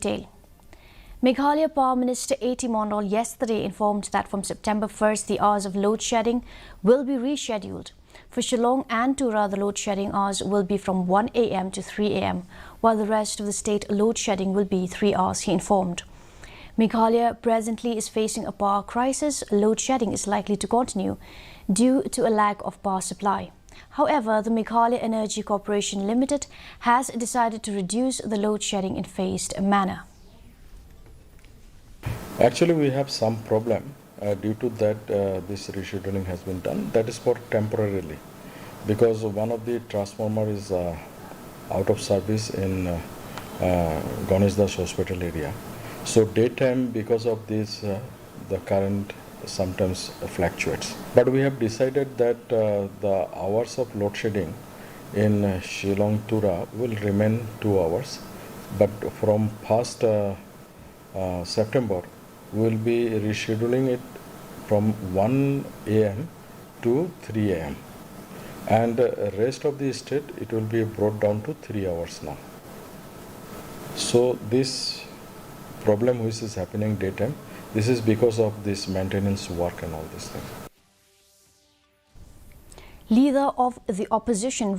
detail. Meghalaya Power Minister A.T. Mondal yesterday informed that from September 1st, the hours of load shedding will be rescheduled. For Shillong and Tura, the load shedding hours will be from 1 a.m. to 3 a.m., while the rest of the state load shedding will be 3 hours, he informed. Meghalaya presently is facing a power crisis. Load shedding is likely to continue due to a lack of power supply. However, the Meghalaya Energy Corporation Limited has decided to reduce the load shedding in phased manner. Actually, we have some problem due to that this rescheduling has been done. That is for temporarily, because one of the transformer is out of service in Ganesh Das Hospital area. So daytime, because of this, the current sometimes fluctuates. But we have decided that the hours of load shedding in Shillong Tura will remain 2 hours. But from 1st September, we will be rescheduling it from 1 a.m. to 3 a.m. And rest of the state, it will be brought down to 3 hours now. So this problem which is happening daytime, this is because of this maintenance work and all these things. Leader of the opposition